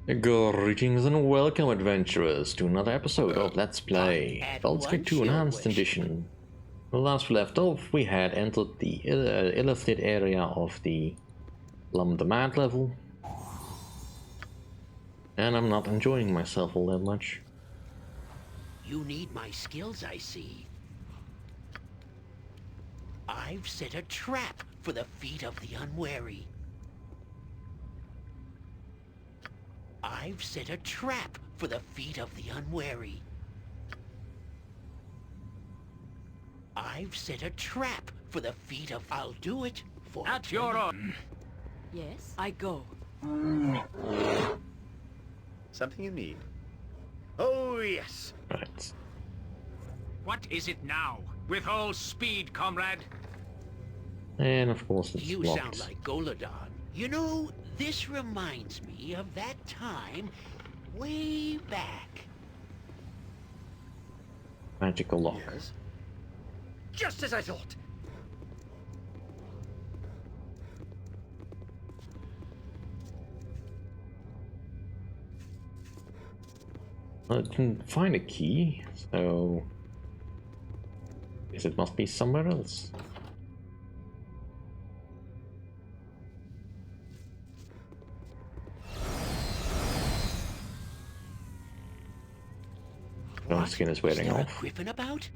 Greetings and welcome, adventurers, to another episode of Let's Play Baldur's Gate 2 Enhanced Edition. Well, last we left off, we had entered the illustrated area of the Mad level, and I'm not enjoying myself all that much. You need my skills, I see. I've set a trap for the feet of the unwary. I've set a trap for the feet of the unwary. I've set a trap for the feet of... I'll do it for... At your own. Yes, I go. Something you need? Oh, yes. Right. What is it now? With all speed, comrade. And of course it's You locked. sound like Goladon. You know, this reminds me of that time way back. Magical lock. Yes. Just as I thought. I didn't find a key, so... guess it must be somewhere else. Oh, skin is wearing there off. a griffin about?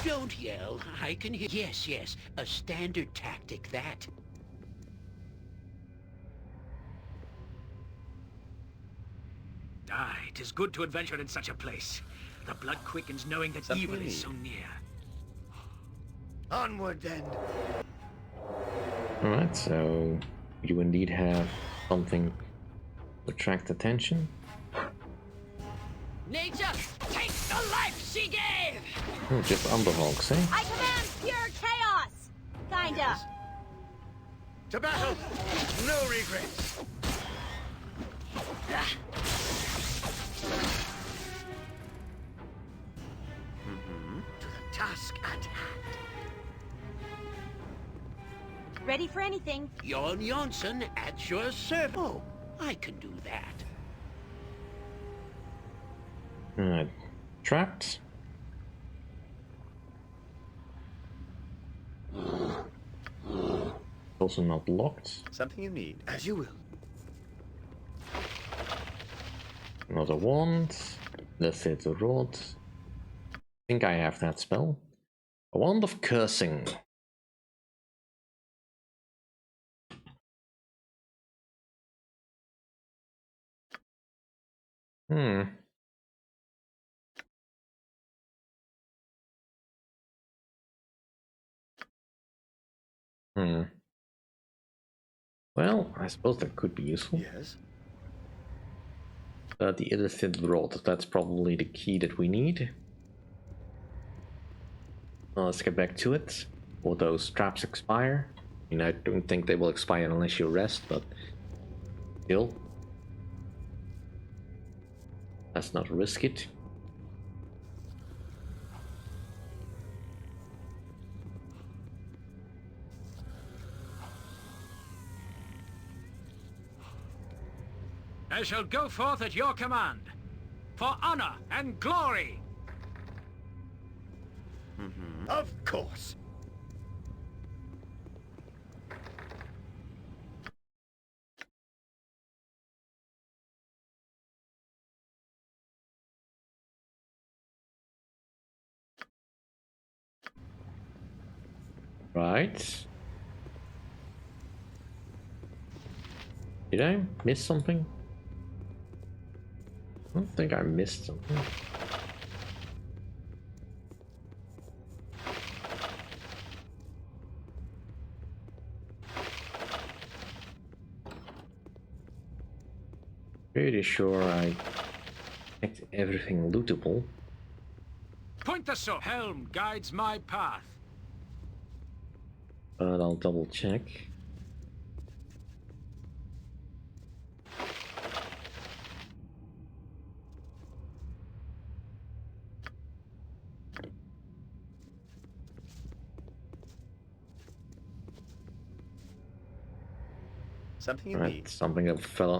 Don't yell. I can hear. Yes, yes. A standard tactic, that. Ah, it is good to adventure in such a place. The blood quickens knowing that Something evil you is need. so near. Onward, then. Alright, so you indeed have something to attract attention. Nature, take the life she gave! Oh, just underhogs, eh? I command pure chaos! Kinda. To battle! No regrets! To the task at hand. Ready for anything. Jon Jonsson at your service. Oh, I can do that. Alright, trapped. Also not locked. Something you need? As you will. Another wand. Let's hit the rod. I think I have that spell. A wand of cursing. Hmm. Hmm. Well, I suppose that could be useful. Yes. The illicit rod, that's probably the key that we need. Well, let's get back to it. Will those traps expire? I mean, I don't think they will expire unless you rest, but still. Let's not risk it. I shall go forth at your command. For honor and glory. Of course. Right. Did I miss something? I don't think I missed something. Pretty sure I checked everything lootable. Point the sword. Helm guides my path. But I'll double check. Something you Right, need. something that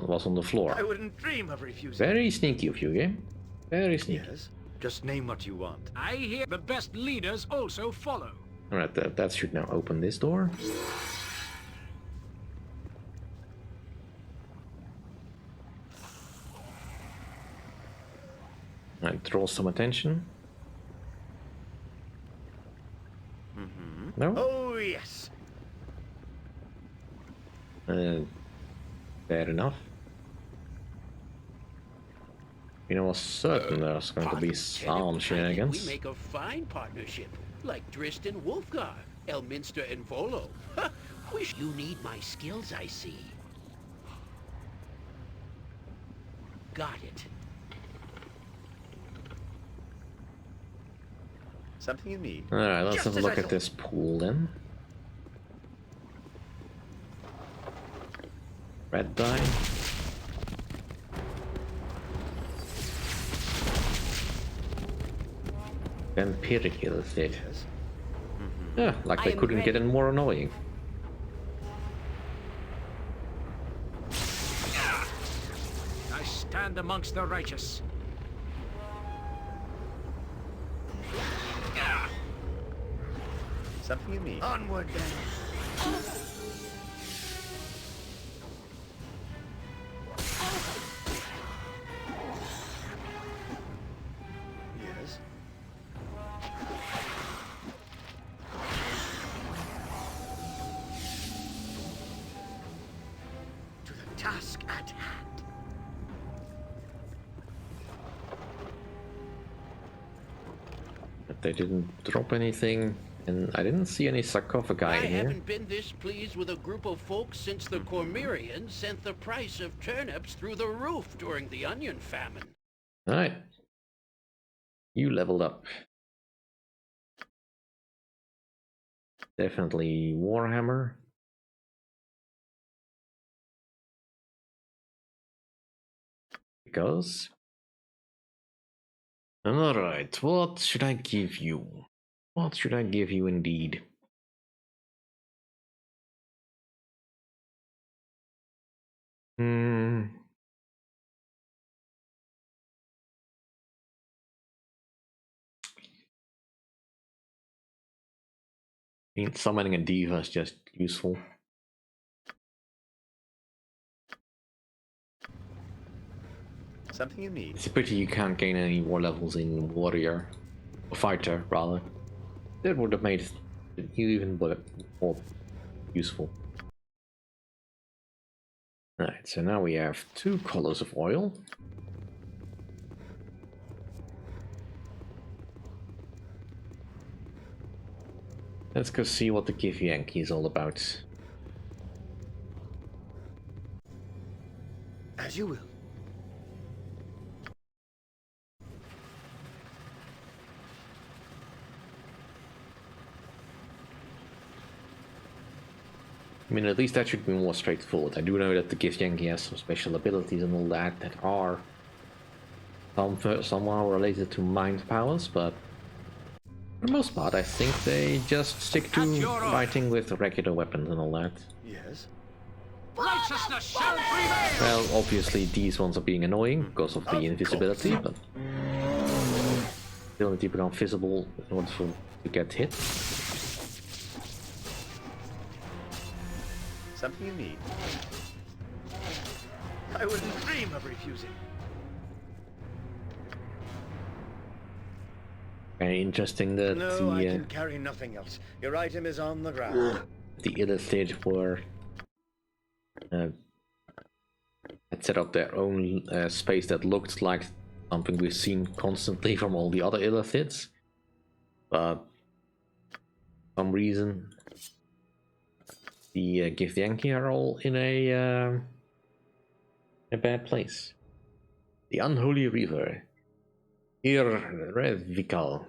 was on the floor. I wouldn't dream of refusing. Very sneaky of you, game. Very sneaky. Yes. Just name what you want. I hear the best leaders also follow. Alright, that should now open this door. Alright, draw some attention. No? Oh, yes. Fair enough. You know, I was certain there's going to be some shenanigans. We make a fine partnership, like Drist and Wolfgar, Elminster and Volo. Wish you need my skills, I see. Got it. Something you need. Alright, let's Just have a as look I at thought. this pool then. Red die. Vampiric illithid. Yes. Yeah, like they I am couldn't get ready. any more annoying. I stand amongst the righteous. Something you need. Onward then. Yes. To the task at hand. But they didn't drop anything, and I didn't see any sarcophagi I in here. haven't been this pleased with a group of folks since the Cormyreans sent the price of turnips through the roof during the onion famine. Alright. You leveled up. Definitely Warhammer. Because. Alright, what should I give you? What should I give you indeed? Hmm. I mean, summoning a diva is just useful. Something you need. It's a pity you can't gain any more levels in warrior, or fighter rather. That would have made it even more useful. Alright, so now we have 2 colors of oil. Let's go see what the Githyanki is all about. As you will. I mean, at least that should be more straightforward. I do know that the Githyanki has some special abilities and all that that are somehow related to mind powers, but for the most part, I think they just stick to At your order. fighting with regular weapons and all that. Yes. Righteousness shall prevail! Well, obviously these ones are being annoying because of the invisibility, but still need to become visible in order to get hit. Something you need. I wouldn't dream of refusing. Very interesting that No, I can carry nothing else. Your item is on the ground. the illithid were had set up their own space that looked like something we've seen constantly from all the other illithids, but for some reason the Githyanki are all in a bad place. The Unholy Reaver, Irrevikal.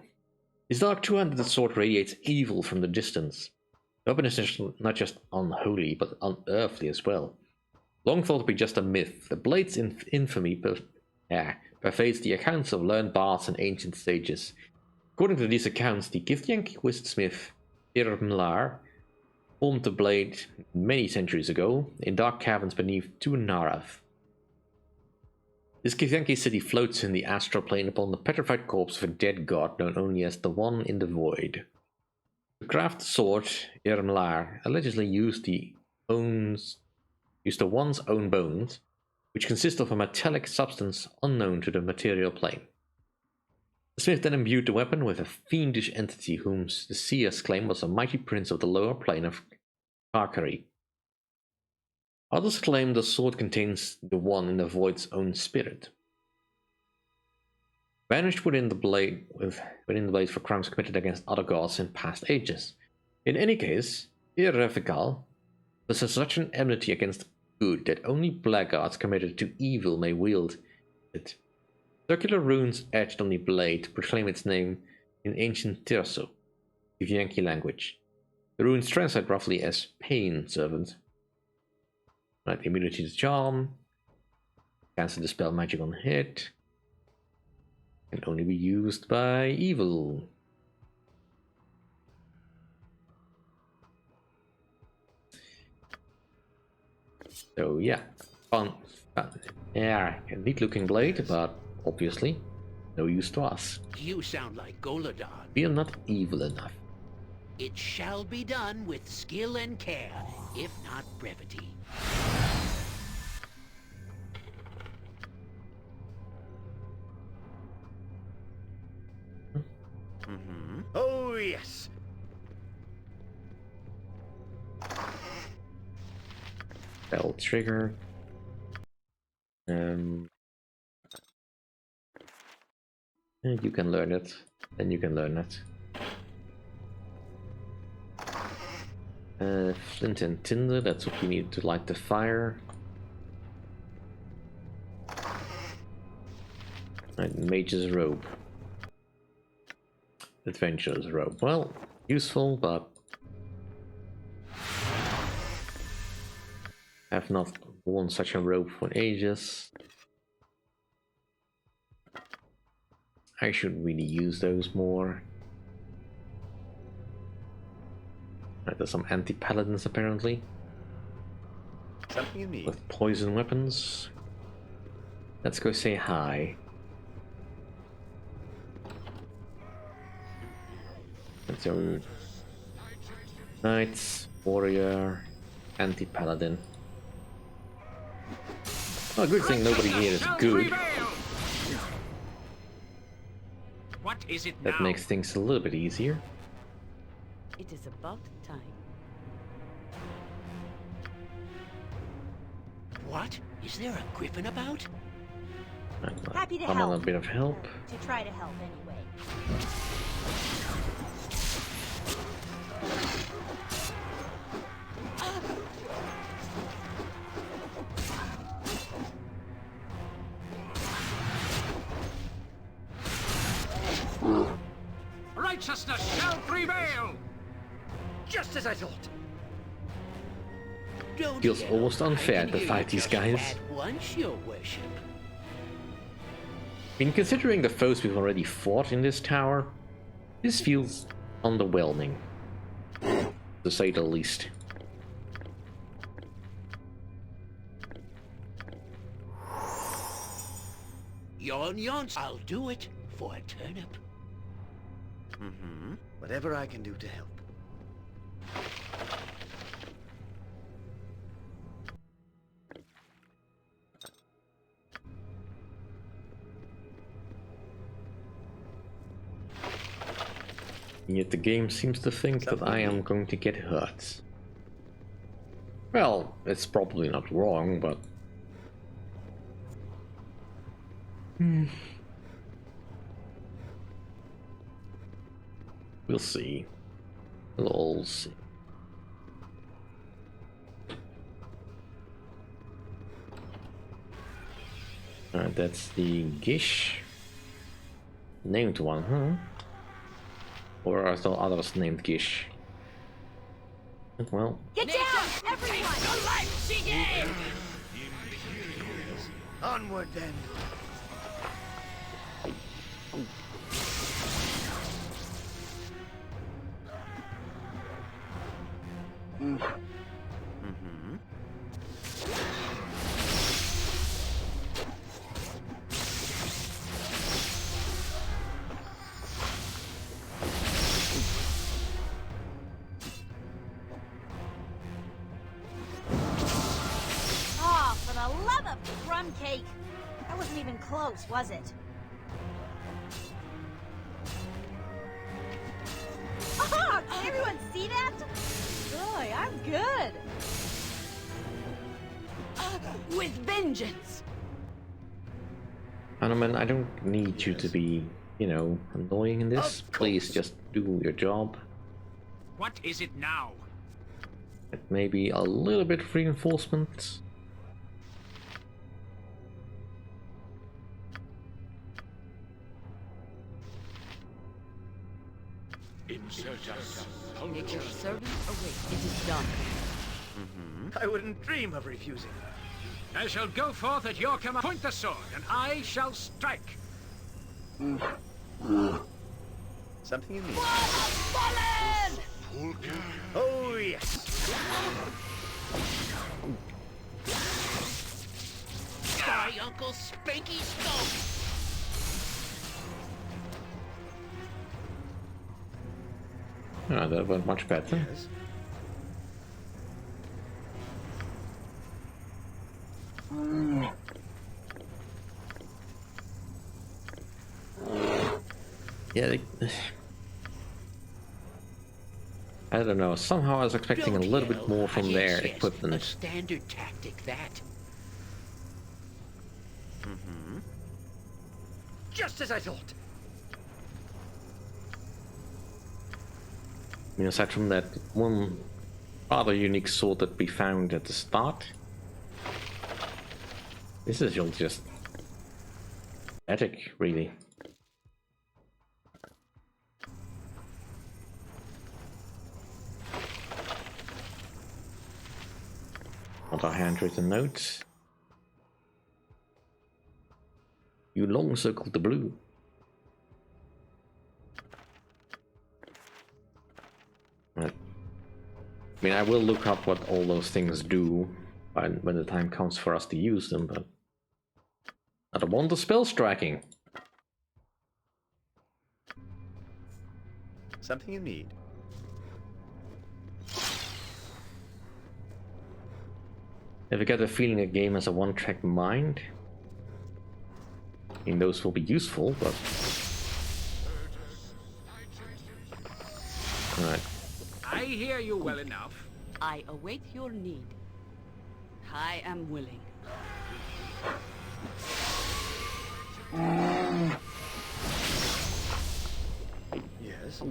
His dark two-handed sword radiates evil from the distance. The weapon is not just unholy, but unearthly as well. Long thought to be just a myth, the blade's infamy pervades the accounts of learned bards and ancient sages. According to these accounts, the Githyanki wizardsmith Irmlar formed the blade many centuries ago in dark caverns beneath Narav. This Githyanki city floats in the astral plane upon the petrified corpse of a dead god known only as the One in the Void. To craft the sword, Irmlar allegedly used the One's own bones, which consist of a metallic substance unknown to the material plane. The smith then imbued the weapon with a fiendish entity whom the seers claim was a mighty prince of the lower plane of Karkari. Others claim the sword contains the One in the Void's own spirit. Banished within the blade for crimes committed against other gods in past ages. In any case, Irrefikal possesses such an enmity against good that only blackguards committed to evil may wield it. Circular runes etched on the blade proclaim its name in ancient Tirso, Githyanki language. The runes translate roughly as Pain Servant. Right, immunity to charm. Cancel dispel magic on hit. Can only be used by evil. So yeah, fun. Yeah, a neat looking blade, but obviously no use to us. You sound like Goladon. We are not evil enough. It shall be done with skill and care, if not brevity. Oh, yes. Bell trigger. You can learn it. Then you can learn it. Flint and tinder, that's what we need to light the fire. Right, Mage's robe. Adventurer's robe. Well, useful, but have not worn such a robe for ages. I should really use those more. Right, there's some anti-paladins apparently. Something you need. With poison weapons. Let's go say hi. Let's go. Knights, warrior, anti-paladin. Oh, good thing nobody here is good. What is it That now? makes things a little bit easier. It is about time. What? Is there a griffin about? Happy to Come on, help. a bit of help. To try to help anyway. Righteousness shall prevail! Just as I thought. Don't Feels yell. almost unfair I can to hear fight you these just guys. at once, your worship. I mean, considering the foes we've already fought in this tower, this feels underwhelming, to say the least. Yon, I'll do it for a turnip. Whatever I can do to help. Yet the game seems to think that I am going to get hurt. Well, it's probably not wrong, but... We'll see. We'll all see. Alright, that's the Gish. Named one, huh? Or are there others named Gish? Well, Get down, everyone! The life she gave! Onward then. Oh, for the love of crumb cake! That wasn't even close, was it? Oh, can everyone see that? Boy, I'm good. With vengeance. Hanuman, I don't need you to be, you know, annoying in this. Please just do your job. What is it now? It may be a little bit of reinforcement. Nature's servant await. It is done. I wouldn't dream of refusing her. I shall go forth at your command. Point the sword, and I shall strike. Something you need. Fallen! Oh, yes. Sorry, Uncle Spanky Stomp. Oh, that went much better. Yes. Yeah, I don't know. Somehow I was expecting a Don't little bit yell. more from their Yes, yes, a equipment. standard tactic, that. Just as I thought. I mean, aside from that one rather unique sword that we found at the start, this is just pathetic, really. Another handwritten note. You long circled the blue. Right. I mean, I will look up what all those things do when the time comes for us to use them, but I don't want the spell striking. Something you need. If I get a feeling a game has a one-track mind, I mean, those will be useful, but... Alright. I hear you well enough. I await your need. I am willing. Yes.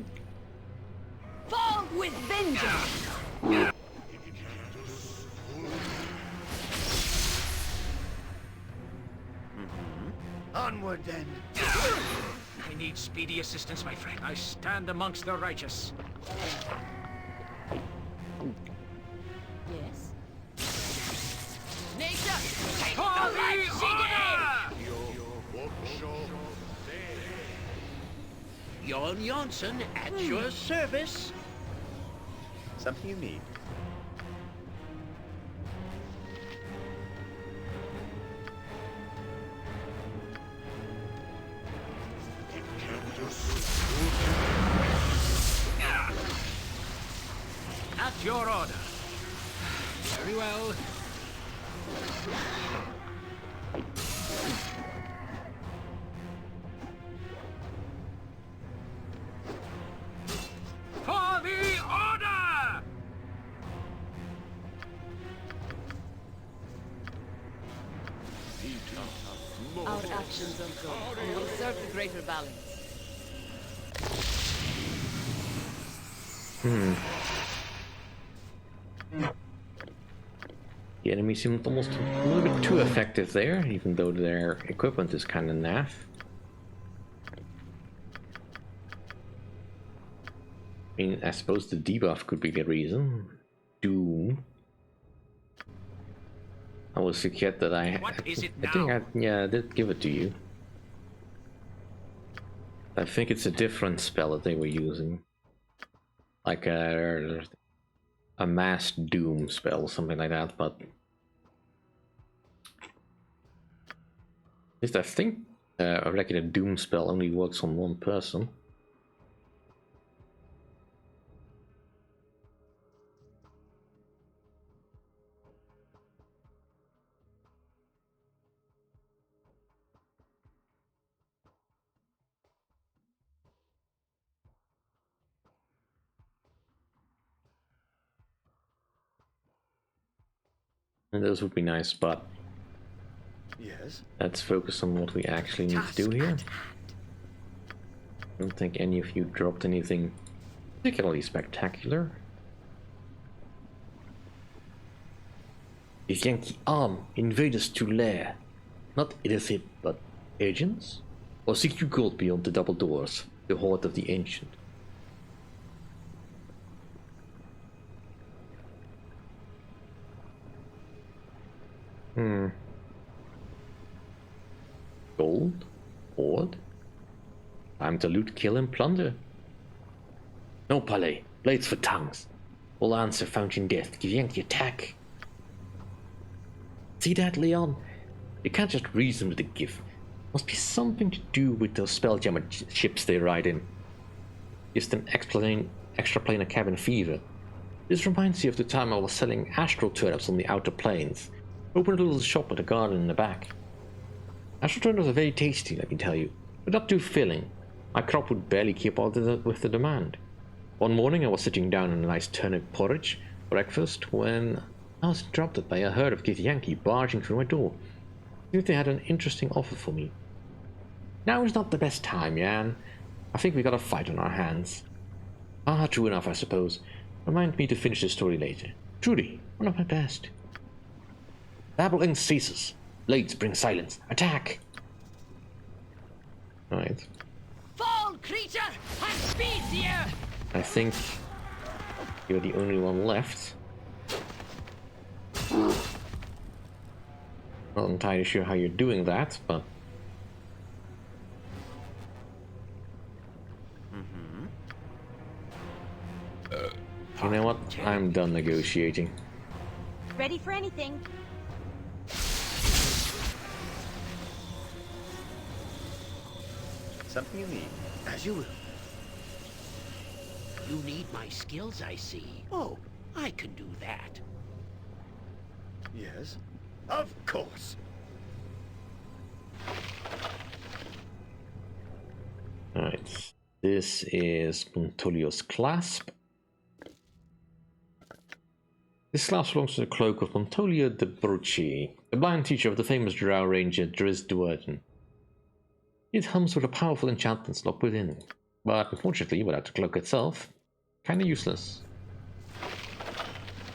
Fall with vengeance! Onward then. I need speedy assistance, my friend. I stand amongst the righteous. Yes. Nature, take For the the life she gave! Jon Jonsson at your service. Something you need. At your order. Very well. For the order! Our actions are good and will serve the greater balance. The enemy seemed almost a little bit too effective there, even though their equipment is kind of naff. I mean, I suppose the debuff could be the reason. Doom. I will forget that What is it I think now? I did give it to you. I think it's a different spell that they were using. Like a mass doom spell, something like that, but at least I think a regular doom spell only works on one person. And those would be nice, but Yes. let's focus on what we actually need to do here. I don't think any of you dropped anything particularly spectacular. Githyanki arm invaders to lair. Not illicit, but agents? Or seek you gold beyond the double doors, the horde of the ancient? Gold? Horde? Time to loot, kill, and plunder. No palais, blades for tongues. All answer found in death. Githyanki attack. See that, Leon? You can't just reason with the gift. Must be something to do with those spelljammer ships they ride in. Gives them extra planar cabin fever. This reminds you of the time I was selling astral turnips on the outer planes. Opened a little shop with a garden in the back. Astral turnips are very tasty, let me tell you, but not too filling. My crop would barely keep up with the demand. One morning I was sitting down in a nice turnip porridge breakfast when I was interrupted by a herd of Githyanki barging through my door. I knew they had an interesting offer for me. Now is not the best time, Jan. I think we got a fight on our hands. Ah, true enough, I suppose. Remind me to finish the story later. Truly, one of my best. Babbling ceases. Blades bring silence. Attack! Right. Foul creature has speed here! I think you're the only one left. Not entirely sure how you're doing that, but... You know what? I'm done negotiating. Ready for anything. Something you need. As you will. You need my skills, I see. Oh, I can do that. Yes. Of course. Alright. This is Montolio's clasp. This clasp belongs to the cloak of Montolio de Brucci, the blind teacher of the famous drow ranger Driz Duerden. It hums with a powerful enchantment locked within, but unfortunately, without the cloak itself, kinda useless.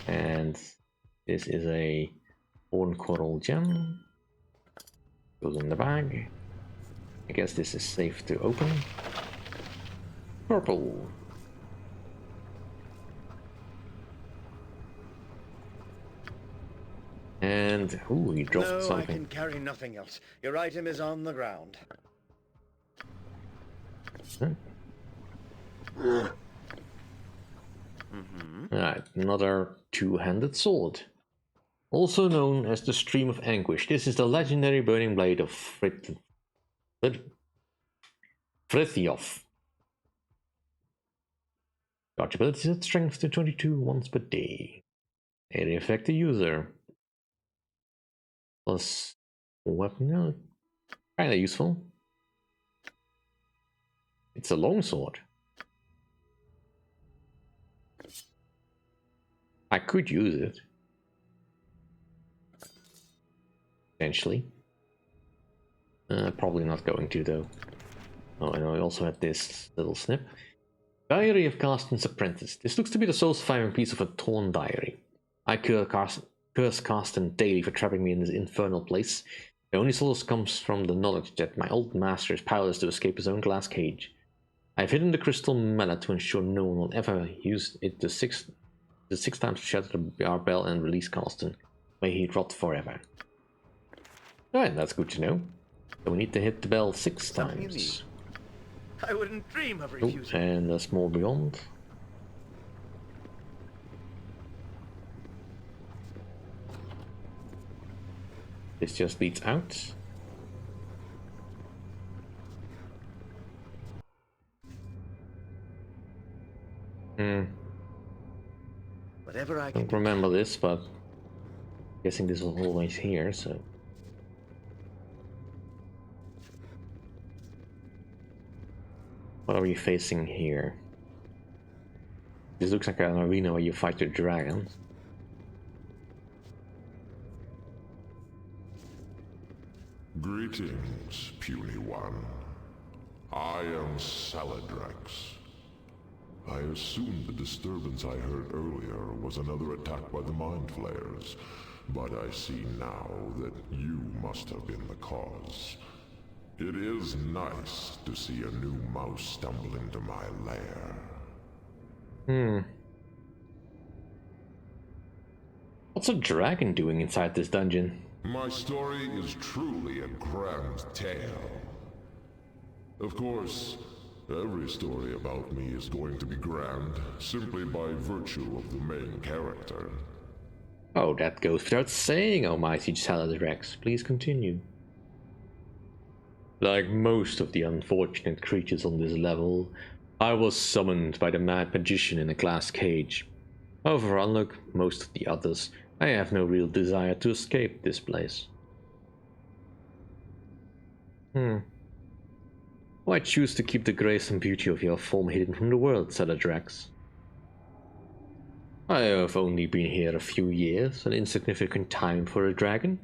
And this is a horn coral gem. Goes in the bag. I guess this is safe to open. Purple. And ooh, he dropped No, something. I can carry nothing else. Your item is on the ground. Alright, another two-handed sword. Also known as the Stream of Anguish. This is the legendary burning blade of Frithiof. Charge ability set strength to 22 once per day. Area affect the user. Plus weapon, no, kinda useful. It's a longsword. I could use it. Potentially. Probably not going to though. Oh, and I also had this little snip. Diary of Carsten's Apprentice. This looks to be the soul surviving piece of a torn diary. I curse Carsten daily for trapping me in this infernal place. The only solace comes from the knowledge that my old master is powerless to escape his own glass cage. I have hidden the crystal mallet to ensure no one will ever use it the six times to shatter our bell and release Carsten. May he rot forever. Alright, that's good to know. So we need to hit the bell 6 times. I wouldn't dream of Oh, refusing. and a small beyond. This just leads out. Whatever I I can don't do. remember this, but guessing this was always here, so. What are we facing here? This looks like an arena where you fight your dragons. Greetings, puny one. I am Saladrex. I assumed the disturbance I heard earlier was another attack by the Mind Flayers, but I see now that you must have been the cause. It is nice to see a new mouse stumble into my lair. What's a dragon doing inside this dungeon? My story is truly a grand tale. Of course, every story about me is going to be grand, simply by virtue of the main character. Oh, that goes without saying, almighty Saladrex. Please continue. Like most of the unfortunate creatures on this level, I was summoned by the mad magician in a glass cage. However, unlike most of the others, I have no real desire to escape this place. Why choose to keep the grace and beauty of your form hidden from the world, Saladrex? I have only been here a few years, an insignificant time for a dragon,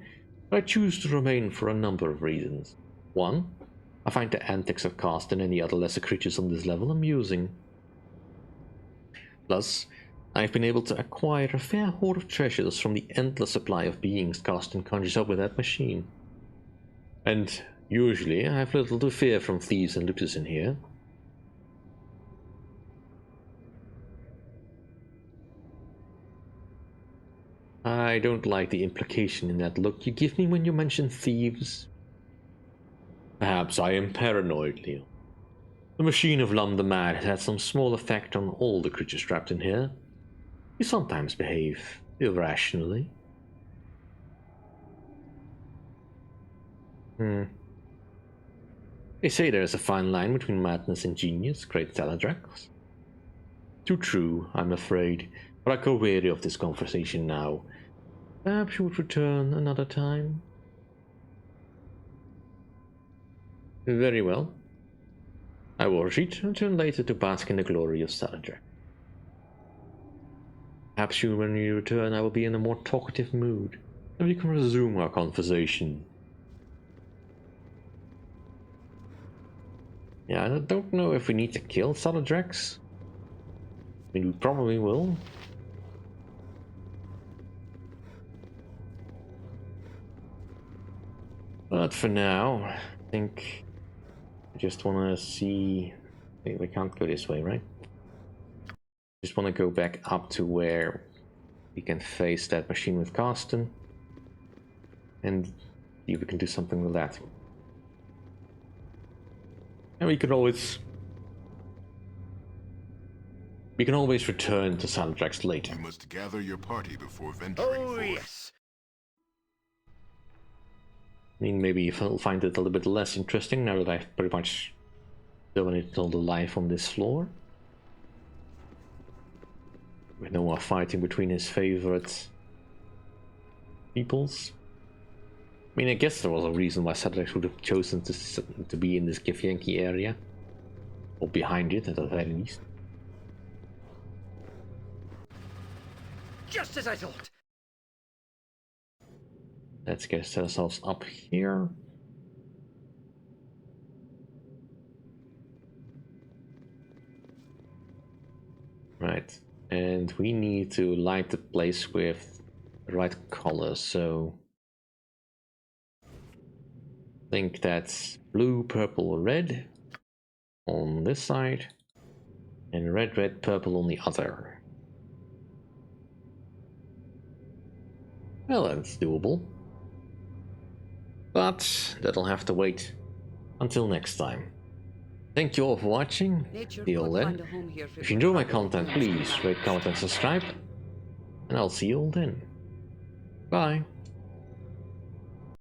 but I choose to remain for a number of reasons. 1. I find the antics of Cast and any other lesser creatures on this level amusing. Plus, I've been able to acquire a fair hoard of treasures from the endless supply of beings Cast conjures up with that machine. And usually I have little to fear from thieves and looters in here. I don't like the implication in that look you give me when you mention thieves. Perhaps I am paranoid, Leo. The machine of Lum the Mad has had some small effect on all the creatures trapped in here. You sometimes behave irrationally. They say there is a fine line between madness and genius, great Saladrex. Too true, I'm afraid, but I grow weary of this conversation now. Perhaps you would return another time? Very well. I will retreat and return later to bask in the glory of Saladrex. Perhaps when you return I will be in a more talkative mood, and we can resume our conversation. Yeah, I don't know if we need to kill Saladrex. I mean, we probably will. But for now, I think I just want to see... Wait, we can't go this way, right? Just want to go back up to where we can face that machine with Carsten and see if we can do something with that. And we can always return to Saladrex later. You must gather your party before venturing forth. Yes. I mean, maybe you'll find it a little bit less interesting now that I've pretty much dominated all the life on this floor. With no more fighting between his favorite peoples. I mean, I guess there was a reason why Saladrex would have chosen to be in this Githyanki area. Or behind it, at the very least. Just as I thought. Let's get ourselves up here. Right, and we need to light the place with the right color, so I think that's blue, purple, red on this side, and red, red, purple on the other. Well, that's doable. But that'll have to wait until next time. Thank you all for watching. See you all then. If you enjoy my content, please rate, comment and subscribe. And I'll see you all then. Bye.